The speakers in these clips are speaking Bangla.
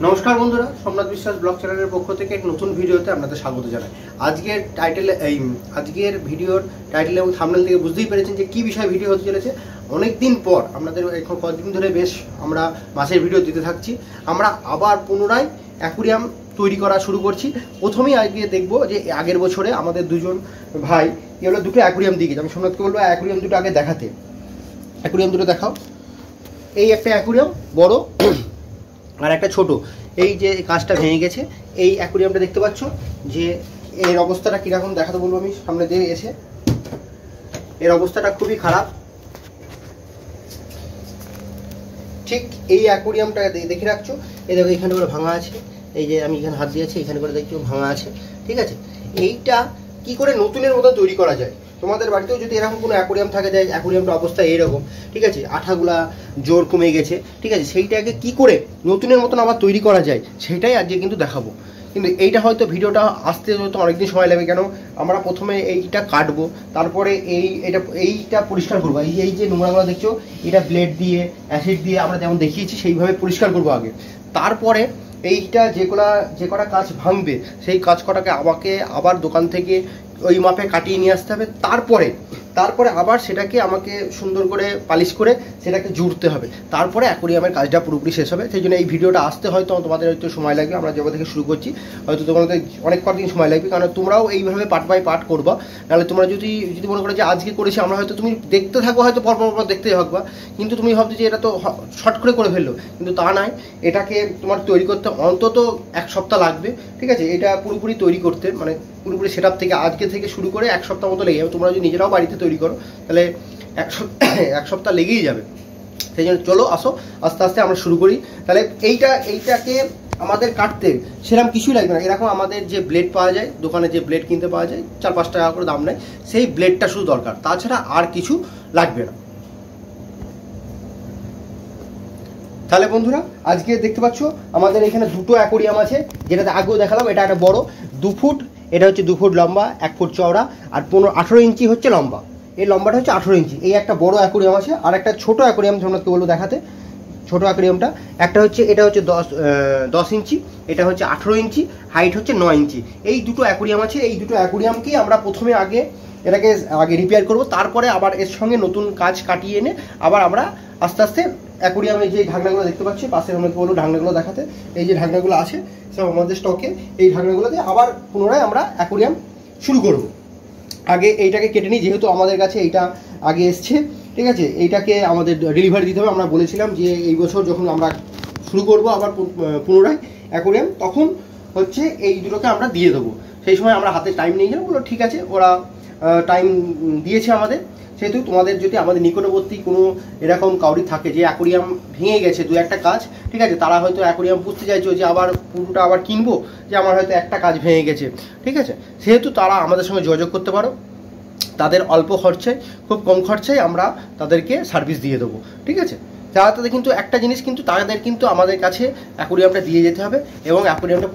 নমস্কার বন্ধুরা, সোমনাথ বিশ্বাস ব্লগ চ্যানেলের পক্ষ থেকে এক নতুন ভিডিওতে আপনাদের স্বাগত জানাই। আজকের ভিডিওর টাইটেল এবং থাম্বনেল থেকে বুঝতেই পেরেছেন যে কী বিষয়ে ভিডিও হতে চলেছে। অনেক দিন পর আপনাদের এখন কয়েকদিন ধরে বেশ আমরা মাছের ভিডিও দিতে থাকছি। আমরা আবার পুনরায় অ্যাকুরিয়াম তৈরি করা শুরু করছি। প্রথমেই আজকে দেখবো যে আগের বছরে আমাদের দুজন ভাই এগুলো দুটো অ্যাকুরিয়াম দিয়ে গেছে। আমি সোমনাথকে বলবো অ্যাকুরিয়াম দুটো আগে দেখাতে। অ্যাকুরিয়াম দুটো দেখাও। এই একটা অ্যাকুরিয়াম বড় আর একটা ছোট। এই যে কাঁচটা ভেঙে গেছে, এই অ্যাকুরিয়ামটা দেখতে পাচ্ছ যে এর অবস্থাটা কীরকম দেখাতে বলবো আমি। সামনে দিয়ে এসে এর অবস্থাটা খুবই খারাপ। ঠিক এই অ্যাকুরিয়ামটা দেখে রাখছো, এই দেখো এখানে করে ভাঙা আছে। এই যে আমি এখানে হাত দিয়েছি, এখানে করে দেখছো ভাঙা আছে। ঠিক আছে, এইটা কি করে নতুনের মতো তৈরি করা যায়? তোমাদের বাড়িতেও যদি এরকম কোনো অ্যাকুরিয়াম থাকে যায় অ্যাকুরিয়ামটা অবস্থা এইরকম, ঠিক আছে, আঠাগুলা জোর কমে গেছে, ঠিক আছে, সেইটাকে কি করে নতুনের মতন আবার তৈরি করা যায় সেটাই আজকে কিন্তু দেখাবো। কিন্তু এইটা হয়তো ভিডিওটা আসতে হয়তো অনেকদিন সময় লাগবে, কেন আমরা প্রথমে এইটা কাটবো, তারপরে এইটা পরিষ্কার করবো। এই যে নোংরাগুলো দেখছো, এটা ব্লেড দিয়ে অ্যাসিড দিয়ে আমরা যেমন দেখিয়েছি সেইভাবে পরিষ্কার করবো আগে। তারপরে এইটা যে কটা কাঁচ ভাঙবে সেই কাঁচ কটাকে আমাকে আবার দোকান থেকে ওই মাপে কাটিয়ে নিয়ে আসতে হবে। তারপরে আবার সেটাকে আমাকে সুন্দর করে পালিশ করে সেটাকে জুড়তে হবে। তারপরে অ্যাকুরিয়ামের কাজটা পুরোপুরি শেষ হবে। সেই জন্য এই ভিডিওটা আসতে হয়তো তোমাদের হয়তো সময় লাগবে। আমরা যেভাবে থেকে শুরু করছি হয়তো তোমাদের অনেক কদিন সময় লাগবে, কারণ তোমরাও এইভাবে পার্ট বাই পার্ট করবা। নাহলে তোমরা যদি মনে করো যে আজকে করেছি আমরা, হয়তো তুমি দেখতে থাকবো, হয়তো পরপর দেখতেই থাকবা, কিন্তু তুমি ভাবছো যে এটা তো শর্ট করে ফেললো, কিন্তু তা নয়। এটাকে তোমার তৈরি করতে অন্তত এক সপ্তাহ লাগবে। ঠিক আছে, এটা পুরোপুরি তৈরি করতে মানে পুরোপুরি সেটআপ থেকে আজকে থেকে শুরু করে এক সপ্তাহ মতো লেগে যাবে। তোমরা যদি নিজেরাও বাড়িতে তৈরি করো তাহলে এক সপ্তাহ লেগেই যাবে। সেই জন্য চলো আসো আস্তে আস্তে আমরা শুরু করি। তাহলে এইটাকে আমাদের কাটতে সেরকম কিছুই লাগবে না। এরকম আমাদের যে ব্লেড পাওয়া যায় দোকানে, যে ব্লেড কিনতে পাওয়া যায় 4-5 টাকা করে দাম নেয়, সেই ব্লেডটা শুধু দরকার, তাছাড়া আর কিছু লাগবে না। তাহলে বন্ধুরা আজকে দেখতে পাচ্ছ আমাদের এখানে দুটো অ্যাকুরিয়াম আছে, যেটাতে আগেও দেখালাম। এটা একটা বড় 2 ফুট, এটা হচ্ছে 2 ফুট লম্বা, 1 ফুট চওড়া, আর 18 ইঞ্চি হচ্ছে লম্বা। এই লম্বাটা হচ্ছে 18 ইঞ্চি। এই একটা বড় অ্যাকুরিয়াম আছে, আর একটা ছোট অ্যাকুরিয়াম তোমাকে বলবো দেখাতে। ছোট অ্যাকুরিয়ামটা এটা হচ্ছে 10 ইঞ্চি, এটা হচ্ছে 18 ইঞ্চি, হাইট হচ্ছে 9 ইঞ্চি। এই দুটো অ্যাকুরিয়াম আছে। এই দুটো অ্যাকুরিয়ামকেই আমরা প্রথমে এটাকে রিপেয়ার করব, তারপরে আবার এর সঙ্গে নতুন কাজ কাটিয়ে এনে আবার আমরা আস্তে আস্তে অ্যাকুরিয়ামে যে ঢাকনাগুলো দেখতে পাচ্ছি পাশে, আমাকে বলবো ঢাকনাগুলো দেখাতে। এই যে ঢাকনাগুলো আছে সব আমাদের স্টকে, এই ঢাকনাগুলো দিয়ে আবার পুনরায় আমরা অ্যাকুরিয়াম শুরু করব। আগে এইটাকে কেটে নিই, যেহেতু আমাদের কাছে এইটা আগে এসছে। ঠিক আছে, এইটাকে আমাদের ডেলিভারি দিতে হবে। আমরা বলেছিলাম যে এই বছর যখন আমরা শুরু করব আবার পুনরায় অ্যাকুরিয়াম, তখন হচ্ছে এই দুটোকে আমরা দিয়ে দেবো। সেই সময় আমরা হাতে টাইম নিয়ে গেলাম, বলো ঠিক আছে, ওরা টাইম দিয়েছে আমাদের। সেহেতু তোমাদের যদি আমাদের নিকটবর্তী কোনো এরকম কাউরি থাকে যে অ্যাকুরিয়াম ভেঙে গেছে 2-1টা কাজ, ঠিক আছে, তারা হয়তো অ্যাকুরিয়াম বুঝতে চাইছো যে আবার পুরোটা আবার কিনবো, যে আমার হয়তো একটা কাজ ভেঙে গেছে, ঠিক আছে, সেহেতু তারা আমাদের সঙ্গে যোগাযোগ করতে পারো। তাদের অল্প খরচায়, খুব কম খরচায় আমরা তাদেরকে সার্ভিস দিয়ে দেবো। ঠিক আছে, তাদের কিন্তু একটা জিনিস, কিন্তু তাদের কিন্তু আমাদের কাছে অ্যাকুরিয়ামটা দিয়ে যেতে হবে, এবং অ্যাকুরিয়ামটা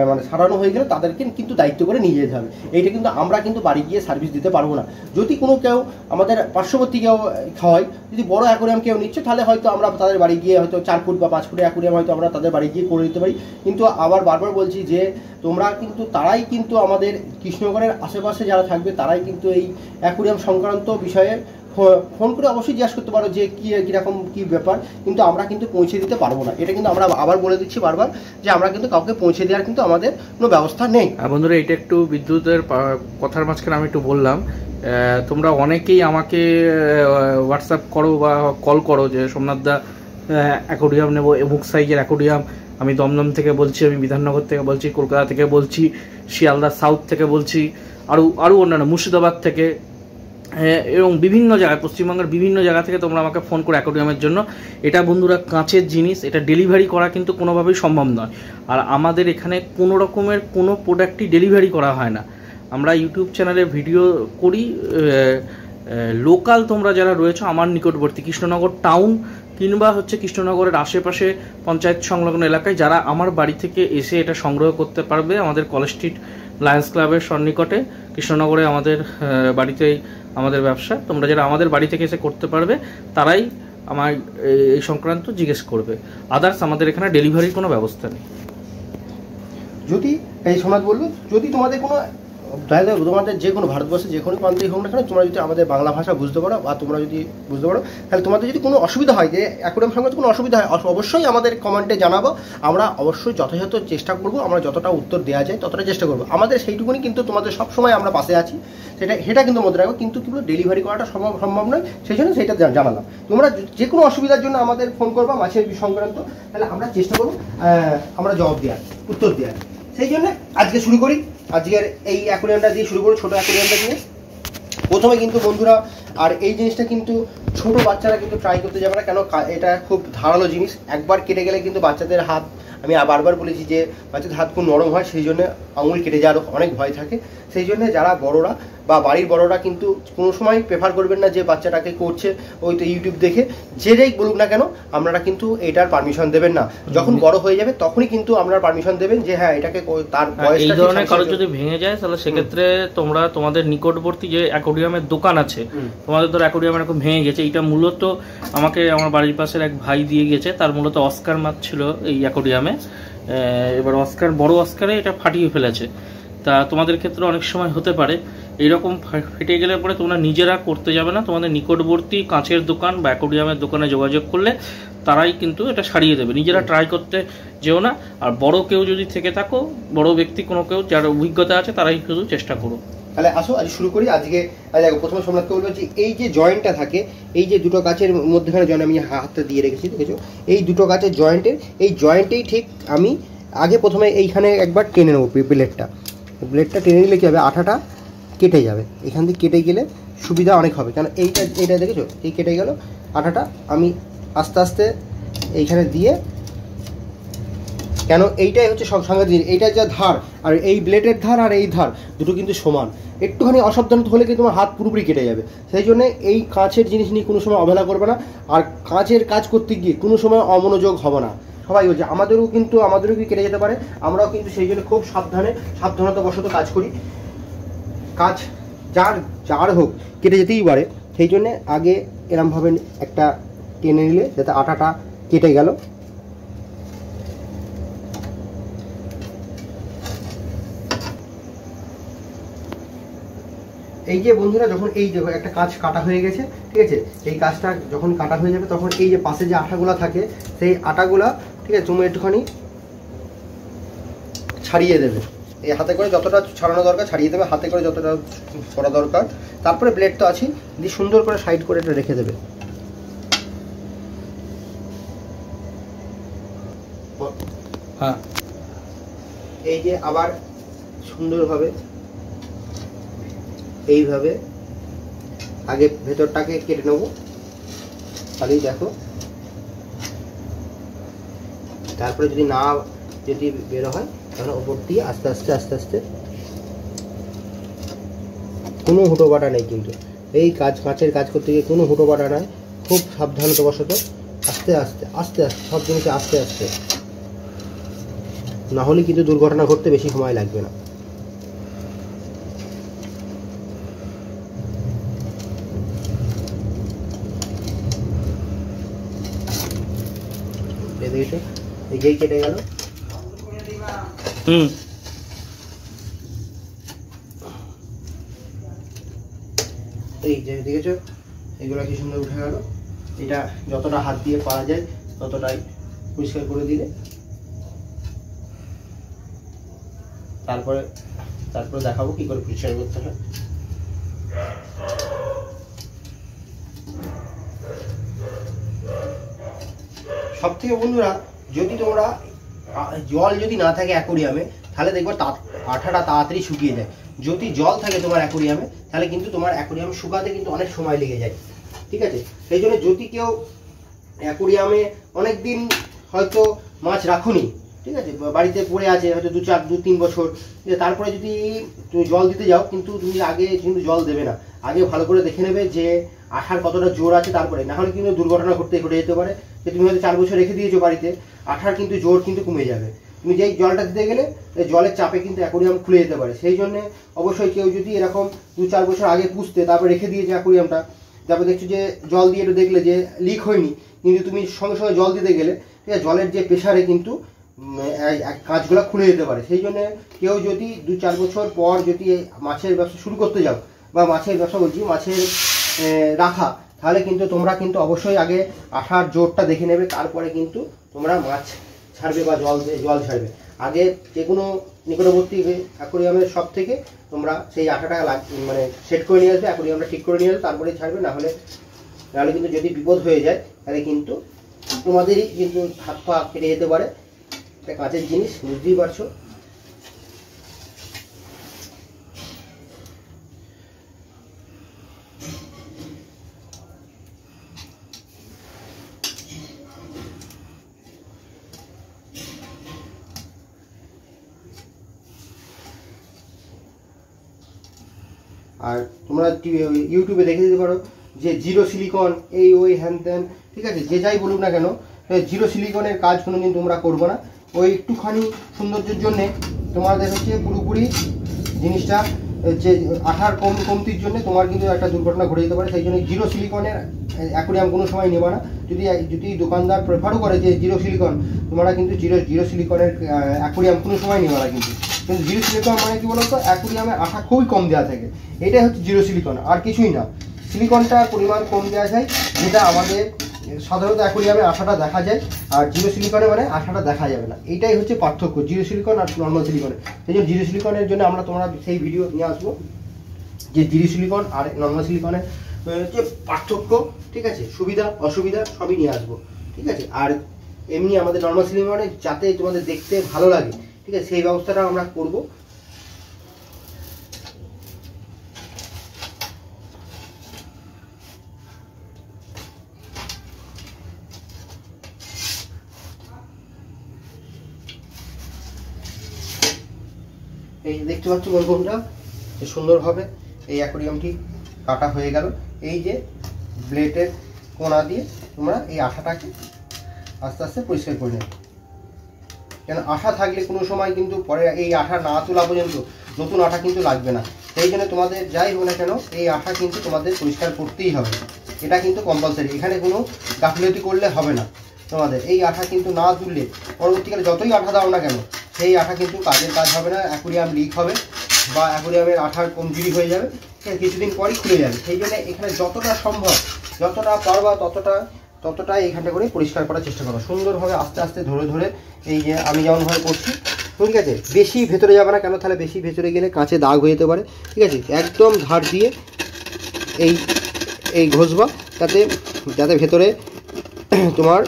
মানে সারানো হয়ে গেলে তাদেরকে কিন্তু দায়িত্ব করে নিয়ে যেতে হবে। এইটা কিন্তু আমরা কিন্তু বাড়ি গিয়ে সার্ভিস দিতে পারবো না। যদি কেউ আমাদের পার্শ্ববর্তী কেউ খাওয়াই, যদি বড় অ্যাকুরিয়াম কেউ নিচ্ছে, তাহলে হয়তো আমরা তাদের বাড়ি গিয়ে হয়তো 4 ফুট বা 5 ফুটের অ্যাকুরিয়াম হয়তো আমরা তাদের বাড়ি গিয়ে করে দিতে পারি। কিন্তু আবার বারবার বলছি যে তোমরা কিন্তু তারাই কিন্তু আমাদের কৃষ্ণগড়ের আশেপাশে যারা থাকবে তারাই কিন্তু এই অ্যাকুরিয়াম সংক্রান্ত বিষয়ে ফোন করে অবশ্যই জিজ্ঞাসা করতে পারো যে কীরকম কী ব্যাপার, কিন্তু আমরা কিন্তু পৌঁছে দিতে পারবো না। এটা কিন্তু আমরা আবার বলে দিচ্ছি বারবার যে আমরা কিন্তু কাউকে পৌঁছে দেওয়ার কিন্তু আমাদের কোনো ব্যবস্থা নেই। বন্ধুরা, এটা একটু বিদ্যুতের কথার মাঝখানে আমি একটু বললাম। তোমরা অনেকেই আমাকে হোয়াটসঅ্যাপ করো বা কল করো যে সোমনাথদা অ্যাকুরিয়াম নেবো, এমুক সাইজের অ্যাকুরিয়াম। আমি দমদম থেকে বলছি, আমি বিধাননগর থেকে বলছি, কলকাতা থেকে বলছি, শিয়ালদা সাউথ থেকে বলছি, আরও অন্যান্য মুর্শিদাবাদ থেকে, এবং বিভিন্ন জায়গায়, পশ্চিমবঙ্গের বিভিন্ন জায়গা থেকে তোমরা আমাকে ফোন করো অ্যাকুরিয়ামের জন্য। এটা বন্ধুরা কাঁচের জিনিস, এটা ডেলিভারি করা কিন্তু কোনোভাবেই সম্ভব নয়। আর আমাদের এখানে কোনো রকমের কোনো প্রোডাক্টই ডেলিভারি করা হয় না। আমরা ইউটিউব চ্যানেলে ভিডিও করি। লোকাল তোমরা যারা রয়েছো আমার নিকটবর্তী কৃষ্ণনগর টাউন কিংবা হচ্ছে কৃষ্ণনগরের আশেপাশে পঞ্চায়েত সংলগ্ন এলাকায়, যারা আমার বাড়ি থেকে এসে এটা সংগ্রহ করতে পারবে, আমাদের কলেজ স্ট্রিট লায়ন্স ক্লাবের সন্নিকটে কৃষ্ণনগরে আমাদের বাড়িতেই আমাদের ব্যবসা। তোমরা যারা আমাদের বাড়ি থেকে এসে করতে পারবে তারাই আমার এই সংক্রান্ত জিজ্ঞেস করবে। আদার্স আমাদের এখানে ডেলিভারির কোনো ব্যবস্থা নেই। যদি এই সমাজ বললো, যদি তোমাদের কোনো তোমাদের যে কোনো ভারতবর্ষে যে কোনো প্রান্তেই হোক না কেন, তোমরা যদি আমাদের বাংলা ভাষা বুঝতে পারো বা তোমরা যদি বুঝতে পারো, তাহলে তোমাদের যদি কোনো অসুবিধা হয়, যে অ্যাকোয়ারিয়াম সংক্রান্ত কোনো অসুবিধা হয়, অবশ্যই আমাদের কমেন্টে জানাবো। আমরা অবশ্যই যথাযথ চেষ্টা করবো, আমরা যতটা উত্তর দেওয়া যায় ততটা চেষ্টা করবো। আমাদের সেইটুকুনি কিন্তু তোমাদের সবসময় আমরা পাশে আছি, সেটা কিন্তু মধ্যে রাখবো। কিন্তু কি বলো, ডেলিভারি করাটা সম্ভব নয়, সেই জন্য সেইটা জানালাম। তোমরা যে কোনো অসুবিধার জন্য আমাদের ফোন করবা মাছের সংক্রান্ত, তাহলে আমরা চেষ্টা করবো আমরা জবাব দেওয়ার, উত্তর দেওয়ার। সেই জন্য আজকে শুরু করি, আজকের এই অ্যাকোয়ারিয়ামটা দিয়ে শুরু করি, ছোটো অ্যাকোয়ারিয়ামটা দিয়ে। প্রথমে কিন্তু বন্ধুরা, আর এই জিনিসটা কিন্তু ছোট বাচ্চারা কিন্তু ট্রাই করতে যাবে না, কেন এটা খুব ধারালো জিনিস। একবার কেটে গেলে কিন্তু বাচ্চাদের হাত, আমি বারবার বলেছি যে বাচ্চাদের হাত খুব নরম হয়, সেই জন্য আঙুল কেটে যাওয়ার অনেক ভয় থাকে। সেই জন্য যারা বড়রা বা বাড়ির বড়রা কিন্তু কোনো সময় প্রেফার করবেন না যে বাচ্চাটাকে করছে ওই তো ইউটিউব দেখে, যেটাই বলুক না কেন আপনারা কিন্তু এটার পারমিশন দেবেন না। যখন বড় হয়ে যাবে তখনই কিন্তু আপনারা পারমিশন দেবেন যে হ্যাঁ এটাকে, তার বয়সটা এই ধরনের কারো যদি ভেঙে যায় তাহলে সেক্ষেত্রে তোমরা তোমাদের নিকটবর্তী যে অ্যাকোয়ারিয়ামের দোকান আছে, তোমাদের ধরো অ্যাকোয়ারিয়াম এরকম ভেঙে গেছে, এটা মূলত আমাকে আমার বাড়ির পাশের এক ভাই দিয়ে গেছে, তার মূলত অস্কার মাছ ছিল এই অ্যাকোয়ারিয়ামে। এবার বড় অস্কারে এটা ফাটিয়ে ফেলেছে। তা তোমাদের ক্ষেত্রে অনেক সময় হতে পারে এইরকম ফেটে গেলে পরে তোমরা নিজেরা করতে যাবে না, তোমাদের নিকটবর্তী কাঁচের দোকান বা অ্যাকোয়ারিয়ামের দোকানে যোগাযোগ করলে তারাই কিন্তু এটা সারিয়ে দেবে। নিজেরা ট্রাই করতে যেও না। আর বড় কেউ যদি থেকে থাকো, বড় ব্যক্তি কোনো কেউ যার অভিজ্ঞতা আছে, তারাই শুধু চেষ্টা করো। তাহলে আসো আজ শুরু করি। আজকে দেখো, প্রথমে সোমনাথকে বলবো যে এই যে জয়েন্টটা থাকে, এই যে দুটো কাচের মধ্যখানে জয়েন্ট আমি হাতটা দিয়ে রেখেছি, দেখেছো, এই দুটো কাচের এই জয়েন্টেই ঠিক আমি আগে প্রথমে এইখানে একবার টেনে নেবো ব্লেডটা টেনে নিলে কী হবে, আঠাটা কেটে যাবে। এখান থেকে কেটে গেলে সুবিধা অনেক হবে, কারণ এইটা দেখেছো, এই কেটে গেল আঠাটা। আমি আস্তে আস্তে এইখানে দিয়ে, কেন এইটাই হচ্ছে সব সাংঘাতিক জিনিস, এইটা যা ধার আর এই ব্লেডের ধার আর এই ধার দুটো কিন্তু সমান। একটুখানি অসাবধানতা হলে কিন্তু তোমার হাত পুরোপুরি কেটে যাবে। সেই জন্য এই কাঁচের জিনিস নিয়ে কোনো সময় অবহেলা করবে না। আর কাঁচের কাজ করতে গিয়ে কোনো সময় অমনোযোগ হবে না। সবাই বলছে আমাদেরও কি কেটে যেতে পারে, আমরাও কিন্তু সেই জন্য খুব সাবধানতাবশত কাজ করি। কাজ যার হোক কেটে যেতেই পারে, সেই জন্যে আগে এরমভাবে একটা টেনে নিলে যাতে আটাটা কেটে গেল। এই যে বন্ধুরা, যখন এই যে একটা কাজ কাটা হয়ে গেছে, ঠিক আছে, এই কাজটা যখন কাটা হয়ে যাবে তখন এই যে পাশে যে আটাগুলা থাকে, সেই আটাগুলা, ঠিক আছে, তুমি একটুখানি ছাড়িয়ে দেবে। এই হাতে করে যতটা ছাড়ানো দরকার ছাড়িয়ে দেবে, হাতে করে যতটা করা দরকার। তারপরে ব্লেড তো আছে, দিয়ে সুন্দর করে সাইড করে এটা রেখে দেবে। হ্যাঁ, এই যে আবার সুন্দরভাবে এইভাবে আগে ভেতরটাকে কেটে নেবো, তাহলেই দেখো। তারপরে যদি বেরো হয় তাহলে ওপর দিয়ে আস্তে আস্তে কোনো হুটোপাটা নেই, কিন্তু এই কাঁচের কাজ করতে গিয়ে কোনো হুটোপাটা নয়, খুব সাবধানতাবশত আস্তে সব জিনিসে আস্তে, না হলে কিন্তু দুর্ঘটনা ঘটতে বেশি সময় লাগবে না। এই কেটে গেল। এই যে দেখেছো, এগুলো কি সুন্দর উঠে গেল। এটা যতটা হাত দিয়ে পাওয়া যায় ততটাই পরিষ্কার করে দিলে, তারপরে দেখাবো কি করে পরিষ্কার করতে হয়। সব থেকে বন্ধুরা, যদি তোমরা জল যদি না থাকে অ্যাকোয়ারিয়ামে, তাহলে দেখবে আঠাটা তাড়াতাড়ি শুকিয়ে যায়। যদি জল থাকে তোমার অ্যাকোয়ারিয়ামে, তাহলে কিন্তু তোমার অ্যাকোয়ারিয়াম শুকাতে কিন্তু অনেক সময় লেগে যায়, ঠিক আছে। সেই জন্য যদি কেউ অ্যাকোয়ারিয়ামে অনেক দিন হয়তো মাছ রাখুনি, ঠিক আছে, বাড়িতে পড়ে আছে হয়তো 2-3 বছর, তারপরে যদি তুমি জল দিতে যাও, কিন্তু তুমি আগে কিন্তু জল দেবে না, আগে ভালো করে দেখে নেবে যে আঠার কতটা জোর আছে, তারপরে না হলে কিন্তু দুর্ঘটনা ঘটে যেতে পারে। যে তুমি হয়তো 4 বছর রেখে দিয়েছো বাড়িতে, আঠার কিন্তু জোর কিন্তু কমে যাবে। তুমি যেই জলটা দিতে গেলে জলের চাপে কিন্তু অ্যাকোয়ারিয়াম খুলে যেতে পারে। সেই জন্য অবশ্যই কেউ যদি এরকম 2-4 বছর আগে পুষতে তারপর রেখে দিয়েছে অ্যাকোয়ারিয়ামটা, তারপর দেখছো যে জল দিয়ে একটু দেখলে যে লিক হয়নি, কিন্তু তুমি সঙ্গে সঙ্গে জল দিতে গেলে ঠিক আছে জলের যে প্রেশারে কিন্তু কাঁচগুলো খুলে যেতে পারে। সেই জন্য কেউ যদি 2-4 বছর পর যদি মাছের ব্যবসা শুরু করতে যাও, বা মাছের ব্যবসা বলছি মাছের রাখা, তাহলে কিন্তু তোমরা কিন্তু অবশ্যই আগে আঠার জোরটা দেখে নেবে, তারপরে কিন্তু তোমরা মাছ ছাড়বে বা জল ছাড়বে। আগে যে কোনো নিকটবর্তী অ্যাকোরিয়ামের সব থেকে তোমরা সেই আঠাটা মানে সেট করে নিয়ে আসবে, অ্যাকোরিয়ামটা ঠিক করে নিয়ে আসবে, তারপরে ছাড়বে। নাহলে কিন্তু যদি বিপদ হয়ে যায় তাহলে কিন্তু তোমাদেরই কিন্তু হাত পা কেটে যেতে পারে। একটা কাঁচের জিনিস, বুঝতেই পারছো। আর তোমরা ইউটিউবে দেখে দিতে পারো যে জিরো সিলিকন এই ওই হ্যান ত্যান, ঠিক আছে, যে যাই বলুক না কেন, জিরো সিলিকনের কাজ কোনোদিন তোমরা করবো না। ওই একটুখানি সৌন্দর্যের জন্যে তোমাদের হচ্ছে পুরোপুরি জিনিসটা যে আঠার কমতির জন্য তোমার কিন্তু একটা দুর্ঘটনা ঘটে যেতে পারে। সেই জন্য জিরো সিলিকনের অ্যাকোরিয়াম কোনো সময় নেবা না। যদি দোকানদার প্রেফারও করে যে জিরো সিলিকন, তোমরা কিন্তু জিরো সিলিকনের অ্যাকোরিয়াম কোনো সময় নেবা না। কিন্তু জিরো সিলিকন মানে কি বলতো, অ্যাকোরিয়ামে আঠা খুবই কম দেওয়া থাকে, এটাই হচ্ছে জিরো সিলিকন, আর কিছুই না। সিলিকনটার পরিমাণ কম দেওয়া যায়, যেটা আমাদের সাধারণত অ্যাকোরিয়ামে আঠাটা দেখা যায়, আর জিরো সিলিকনে মানে আঠাটা দেখা যাবে না। এইটাই হচ্ছে পার্থক্য জিরো সিলিকন আর নর্মাল সিলিকনে। সেই জন্য জিরো সিলিকনের জন্য তোমরা সেই ভিডিও নিয়ে আসবো যে জিরো সিলিকন আর নর্মাল সিলিকনের যে পার্থক্য, ঠিক আছে, সুবিধা অসুবিধা সবই নিয়ে আসবো, ঠিক আছে। আর এমনি আমাদের নর্মাল সিলিকনে যাতে তোমাদের দেখতে ভালো লাগে, ঠিক আছে, সেই ব্যবস্থাটা আমরা করব। এই দেখতে পাচ্ছ বন্ধুরা সুন্দরভাবে এই অ্যাকোরিয়ামটি কাটা হয়ে গেল। এই যে ব্লেডের কোনা দিয়ে তোমরা এই আঠাটাকে আস্তে আস্তে পরিষ্কার করে নেবে, কেন আঠা থাকলে কোনো সময় কিন্তু পরে এই আঠা না তোলা পর্যন্ত নতুন আঠা কিন্তু লাগবে না। সেই জন্য তোমাদের যাই হোক না কেন এই আঠা কিন্তু তোমাদের পরিষ্কার করতেই হবে, এটা কিন্তু কম্পালসারি। এখানে কোনো গাফিলতি করলে হবে না। তোমাদের এই আঠা কিন্তু না তুললে পরবর্তীকালে যতই আঠা দাও না কেন সেই আঠা কিন্তু কাজের কাজ হবে না, অ্যাকোরিয়াম লিক হবে বা অ্যাকোরিয়ামের আঠার কমজোরি হয়ে যাবে, কিছুদিন পরই খুলে যাবে। সেই জন্য এখানে যতটা সম্ভব, যতটা পারবা ততটাই এখানটা করে পরিষ্কার করার চেষ্টা করো সুন্দরভাবে, আস্তে আস্তে ধরে ধরে। এই যে আমি যেমনভাবে করছি, ঠিক আছে, বেশি ভেতরে যাবে না, কেন তাহলে বেশি ভেতরে গেলে কাঁচে দাগ হয়ে যেতে পারে, ঠিক আছে। একদম ধার দিয়ে এই ঘষবা, যাতে ভেতরে তোমার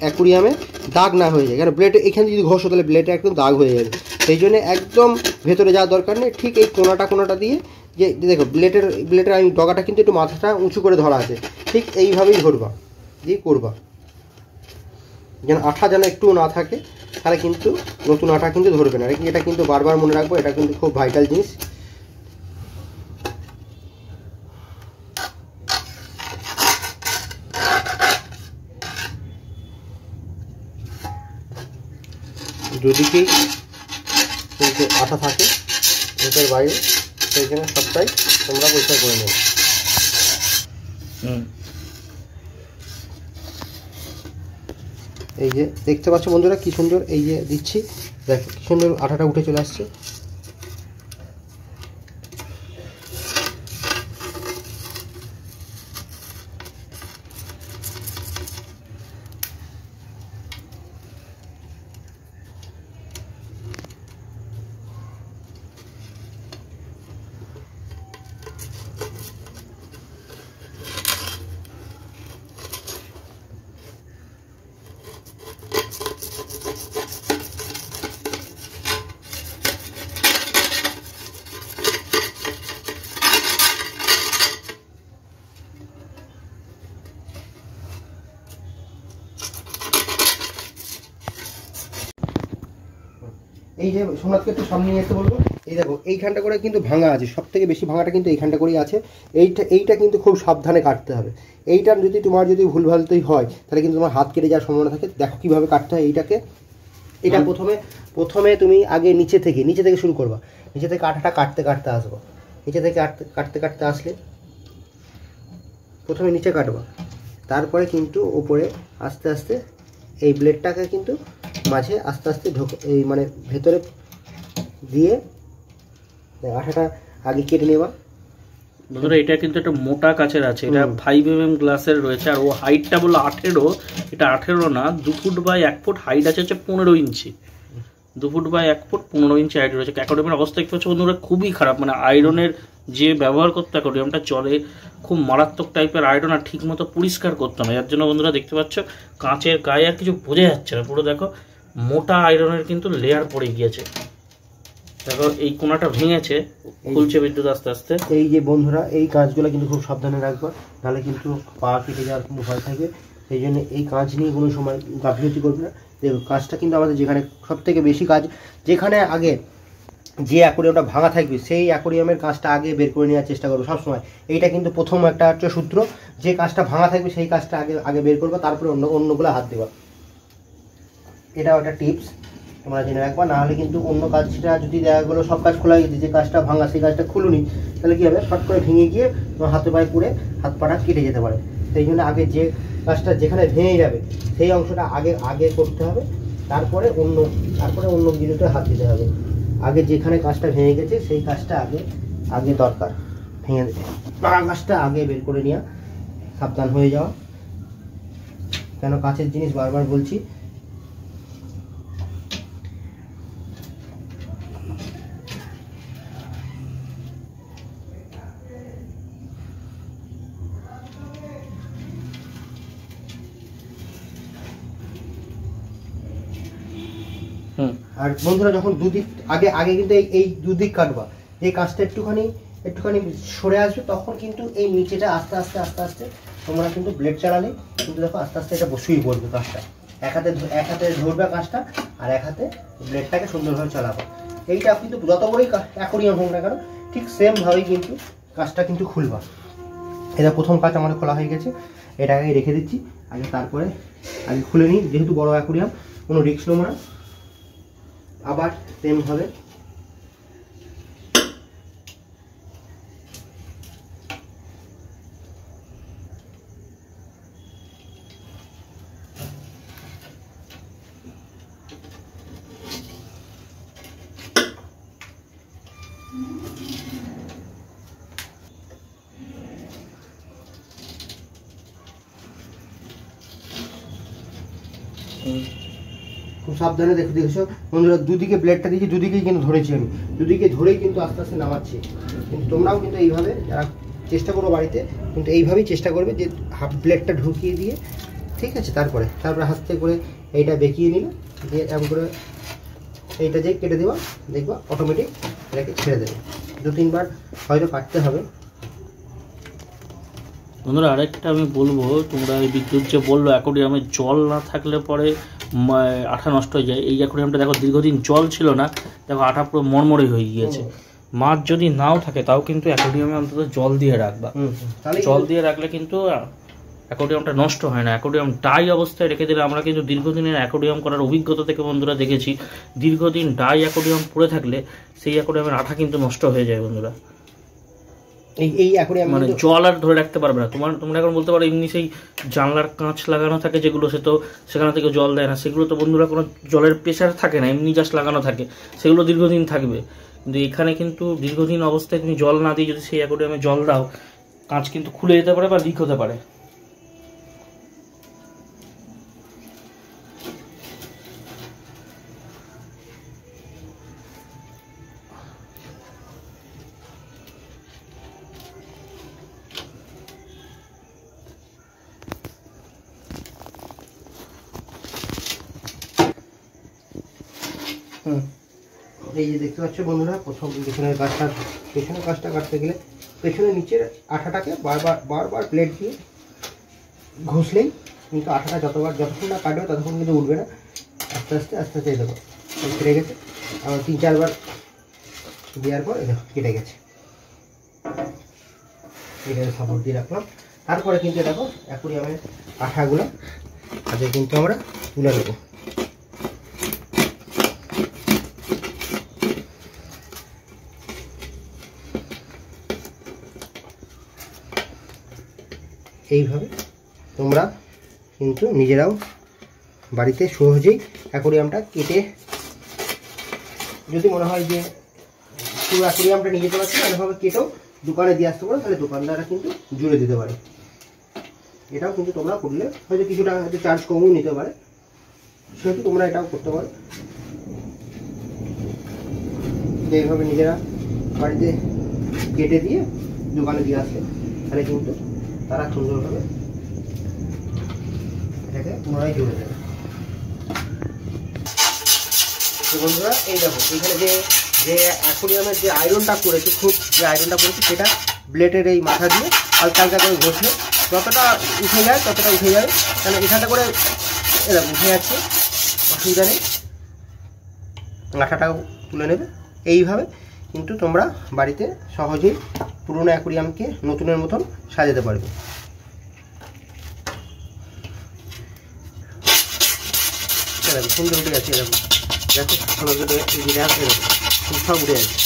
অ্যাকোরিয়ামে দাগ না হয়ে যায়। কারণ ব্লেডে এখানে যদি ঘষো তাহলে ব্লেডে একদম দাগ হয়ে যাবে। সেই জন্য একদম ভেতরে যাওয়ার দরকার নেই, ঠিক এই কোনাটা দিয়ে যে দেখো ব্লেডের আমি ডগাটা কিন্তু একটু মাথাটা উঁচু করে ধরা আছে, ঠিক এইভাবেই ধরবা দিয়ে করবা, যেন আঠা যেন একটু না থাকে, তাহলে কিন্তু নতুন আঠা কিন্তু ধরবে না। এটা কিন্তু বারবার মনে রাখবো, এটা কিন্তু খুব ভাইটাল জিনিস। দুদিকেই কিন্তু আঠা থাকে ভেতর বাইরে, সেইখানে সবটাই তোমরা পরিষ্কার করে নেবে। এই যে দেখতে পাচ্ছ বন্ধুরা কি সুন্দর, এই যে দিচ্ছি দেখো কি সুন্দর আঠাটা উঠে চলে আসছে। এই যে সোমনাথকে একটু সামনে নিয়ে আসতে বলবো। এই দেখো এইখানটা করে কিন্তু ভাঙা আছে, সব থেকে বেশি ভাঙাটা কিন্তু এইখানটা করেই আছে। এইটা কিন্তু খুব সাবধানে কাটতে হবে। এইটার যদি তোমার যদি ভুলভালতই হয় তাহলে কিন্তু তোমার হাত কেটে যাওয়ার সম্ভাবনা থাকে। দেখো কিভাবে কাটতে হয় এইটাকে। এটা প্রথমে তুমি আগে নিচে থেকে শুরু করবা, নিচে থেকে আঠাটা কাটতে আসবো। নিচে থেকে কাটতে আসলে প্রথমে নিচে কাটবা, তারপরে কিন্তু ওপরে আস্তে আস্তে এই ব্লেডটাকে কিন্তু মাঝে আস্তে আস্তে এই মানে ভেতরে দিয়ে আঠাটা আগে কেটে নেবা। বন্ধুরা এটা কিন্তু একটা মোটা কাচের আছে, এটা 5mm গ্লাসের রয়েছে, আর ও হাইটটা বললো 18, এটা 18 না, 2 ফুট বাই 1 ফুট হাইট আছে হচ্ছে 15 inch, 2 foot by 1 foot 15 inch height রয়েছে। অ্যাকোয়ারিয়ামের অবস্থা দেখতে পাচ্ছ বন্ধুরা খুবই খারাপ, মানে আয়রনের যে ব্যবহার করতে অ্যাকোয়ারিয়ামটা চলে খুব মারাত্মক টাইপের আয়রন, আর ঠিক মতো পরিষ্কার করতে না, যার জন্য বন্ধুরা দেখতে পাচ্ছ কাঁচের গায়ে আর কিছু বোঝা যাচ্ছে না, পুরো দেখো মোটা আয়রনের কিন্তু লেয়ার পড়ে গিয়েছে। দেখো এই কোনাটা ভেঙেছে, খুলছে বিদ্যুৎ আস্তে আস্তে। এই যে বন্ধুরা এই কাঁচগুলো কিন্তু খুব সাবধানে রাখবা, নাহলে কিন্তু পা কেটে যাওয়ার কিন্তু ভয় থাকবে। সেই জন্য এই কাঁচ নিয়ে কোনো সময় গাফিলতি করবে না। দেখো কাঁচটা কিন্তু আমাদের যেখানে সব থেকে বেশি কাজ, যেখানে আগে যে অ্যাকোরিয়ামটা ভাঙা থাকবে সেই অ্যাকোরিয়ামের কাঁচটা আগে বের করে নেওয়ার চেষ্টা করবো সবসময়। এইটা কিন্তু প্রথম একটা হচ্ছে সূত্র, যে কাঁচটা ভাঙা থাকবে সেই কাঁচটা আগে বের করবো, তারপরে অন্যগুলো হাত দেবা। এটাও একটা টিপস তোমরা জেনে রাখবা, নাহলে কিন্তু অন্য কাজটা যদি দেখা গেলো সব কাজ খোলা গেছে, যে কাজটা ভাঙা সেই কাজটা খুলুনি, তাহলে কী হবে, ফট করে ভেঙে গিয়ে তোমার হাতে পায়ে পুড়ে হাত পাটা কেটে যেতে পারে। সেই জন্য আগে যে কাজটা যেখানে ভেঙে যাবে সেই অংশটা আগে করতে হবে, তারপরে অন্য কিছুতে হাত দিতে হবে। আগে যেখানে কাজটা ভেঙে গেছে সেই কাজটা আগে দরকার, ভেঙে ভাঙা কাজটা আগে বের করে নেওয়া, সাবধান হয়ে যাওয়া। কেন কাছের জিনিস বারবার বলছি, আর বন্ধুরা যখন দুদিক আগে কিন্তু এই দুদিক কাটবা, এই কাজটা একটুখানি সরে আসবে, তখন কিন্তু এই নিচেটা আস্তে আস্তে তোমরা কিন্তু ব্লেড চালালে কিন্তু দেখো আস্তে আস্তে এটা বসেই পড়বে কাজটা। এক হাতে ধরবে কাজটা, আর এক হাতে ব্লেডটাকে সুন্দরভাবে চালাবে। এইটা কিন্তু যত বড়ই অ্যাকোরিয়াম হোক না কেন ঠিক সেমভাবেই কিন্তু কাজটা কিন্তু খুলবা। এটা প্রথম কাজ আমাদের খোলা হয়ে গেছে, এটাকে রেখে দিচ্ছি তারপরে খুলে নিই, যেহেতু বড় অ্যাকোরিয়াম কোনো রিস্ক নেবো না। আবার সেম হবে, খুব সাবধানে দেখেছো বন্ধুরা, দুদিকে ব্লেডটা দিয়েছি, দুদিকেই কিন্তু ধরেছি আমি, দুদিকে ধরেই কিন্তু আস্তে আস্তে নামাচ্ছি। কিন্তু তোমরাও কিন্তু এইভাবে যারা চেষ্টা করো বাড়িতে, কিন্তু এইভাবেই চেষ্টা করবে যে হাফ ব্লেডটা ঢুকিয়ে দিয়ে, ঠিক আছে, তারপরে হাতে করে এইটা বেঁকিয়ে নিলে, দিয়ে এমন করে এইটা যে কেটে দেওয়া, দেখবা অটোমেটিক এটাকে ছেড়ে দেবে। 2-3 বার হয়তো কাটতে হবে। বন্ধুরা আরেকটা আমি বলবো, তোমরা এই বিদ্যুৎ যে বললো অ্যাকোরিয়ামে জল না থাকলে পরে আঠা নষ্ট হয়ে যায়, এই অ্যাকোরিয়ামটা দেখো দীর্ঘদিন জল ছিল না, দেখো আঠা পুরো মরমরে হয়ে গিয়েছে। মাছ যদি নাও থাকে তাও কিন্তু অ্যাকোরিয়ামে অন্তত জল দিয়ে রাখবা, জল দিয়ে রাখলে কিন্তু অ্যাকোরিয়ামটা নষ্ট হয় না। অ্যাকোরিয়াম ডাই অবস্থায় রেখে দিলে, আমরা কিন্তু দীর্ঘদিনের অ্যাকোরিয়াম করার অভিজ্ঞতা থেকে বন্ধুরা দেখেছি, দীর্ঘদিন ডাই অ্যাকোরিয়াম পড়ে থাকলে সেই অ্যাকোরিয়ামের আঠা কিন্তু নষ্ট হয়ে যায় বন্ধুরা। এই অ্যাকোরিয়াম মানে জল আর ধরে রাখতে পারবে না। তোমরা এখন বলতে পারো এমনি সেই জানলার কাঁচ লাগানো থাকে যেগুলো, সেখান থেকে জল দেয় না, সেগুলো তো বন্ধুরা কোনো জলের প্রেশার থাকে না, এমনি জাস্ট লাগানো থাকে, সেগুলো দীর্ঘদিন থাকবে। কিন্তু এখানে কিন্তু দীর্ঘদিন অবস্থায় তুমি জল না দিয়ে যদি সেই অ্যাকোরিয়ামে জল দাও, কাঁচ কিন্তু খুলে যেতে পারে বা লিক হতে পারে। এই যে দেখতে পাচ্ছ বন্ধুরা, প্রথম পেছনের কাজটা কাটতে গেলে পেছনের নিচের আঠাটাকে বারবার প্লেট দিয়ে ঘষলেই কিন্তু আঠাটা যতক্ষণ না কাটবে ততক্ষণ কিন্তু উঠবে না, আস্তে আস্তে দেখো কেটে গেছে। আবার 3-4 বার দেওয়ার পর দেখো কেটে গেছে। এটাকে সাপোর্ট দিয়ে রাখলাম। তারপরে কিন্তু দেখো অ্যাকোরিয়ামের আঠাগুলো আগে কিন্তু আমরা তুলে নেবো। এইভাবে তোমরা কিন্তু নিজেরাও বাড়িতে সহজেই অ্যাকোরিয়ামটা কেটে, যদি মনে হয় যে পুরো অ্যাকোরিয়ামটা নিয়ে যেতে পারছি এভাবে কেটেও দোকানে দিয়ে আসতে পারো, তাহলে দোকানদাররা কিন্তু জুড়ে দিতে পারে। এটাও কিন্তু তোমরা করলে হয়তো কিছুটা হয়তো চার্জ কমও নিতে পারে, সেহেতু তোমরা এটাও করতে পারো। এইভাবে নিজেরা বাড়িতে কেটে দিয়ে দোকানে দিয়ে আসবে, তাহলে কিন্তু তারা সুন্দরভাবে এটাকে পুনরায় জুড়ে দেবে। তো বন্ধুরা এই দেখো এখানে যে অ্যাকোরিয়ামের যে আয়রনটা করেছে, খুব যে আয়রনটা করেছে সেটা ব্লেডের এই মাথা দিয়ে হালকা হালকা করে ঘষলে যতটা উঠে যায় ততটা উঠে যাবে, তাহলে এখানটা করে এরকম উঠে যাচ্ছে, অসুবিধা নেই, আঠাটাও তুলে নেবে। এইভাবে কিন্তু তোমরা বাড়িতে সহজেই পুরোনো অ্যাকোরিয়ামকে নতুনের মতন সাজাতে পারবে। এরকম সুন্দর উঠে যাচ্ছে, এরকম দেখো এরকম সব উঠে যাচ্ছে।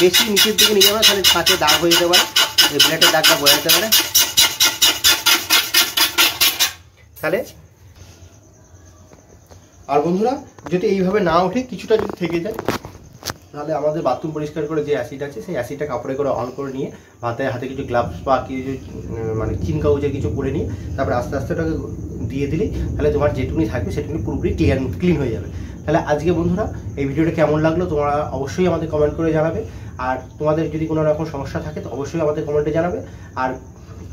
বেশি নিচের দিকে নিয়ে যাবে তাহলে ছাঁচে দাগ হয়ে যেতে পারে, এই ব্লেডের দাগটা বোঝা যেতে পারে। তাহলে আর বন্ধুরা যদি এইভাবে না ওঠে, কিছুটা যদি থেকে যায়, তাহলে আমাদের বাথরুম পরিষ্কার করে যে অ্যাসিড আছে সেই অ্যাসিডটা কাপড়ে করে অন করে নিয়ে হাতে কিছু গ্লাভস বা কিছু মানে চিন কাগজের কিছু করে নিয়ে তারপরে আস্তে আস্তে ওটাকে দিয়ে দিলেই তাহলে তোমার যেটুকুনি থাকবে সেটুকুনি পুরোপুরি ক্লিন হয়ে যাবে। তাহলে আজকে বন্ধুরা এই ভিডিওটা কেমন লাগলো তোমরা অবশ্যই আমাদের কমেন্ট করে জানাবে, আর তোমাদের যদি কোনো রকম সমস্যা থাকে তো অবশ্যই আমাদের কমেন্টে জানাবে।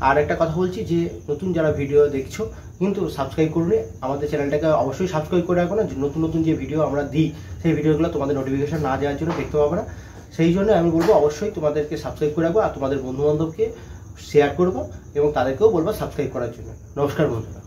আর একটা কথা বলছি যে নতুন যারা ভিডিও দেখছো কিন্তু সাবস্ক্রাইব করুন, আমাদের চ্যানেলটাকে অবশ্যই সাবস্ক্রাইব করে রাখো না, নতুন নতুন যে ভিডিও আমরা দিই সেই ভিডিওগুলো তোমাদের নোটিফিকেশন না দেওয়ার জন্য দেখতে পাবো না। সেই জন্য আমি বলবো অবশ্যই তোমাদেরকে সাবস্ক্রাইব করে রাখবো, আর তোমাদের বন্ধুবান্ধবকে শেয়ার করবো এবং তাদেরকেও বলবো সাবস্ক্রাইব করার জন্য। নমস্কার বন্ধুরা।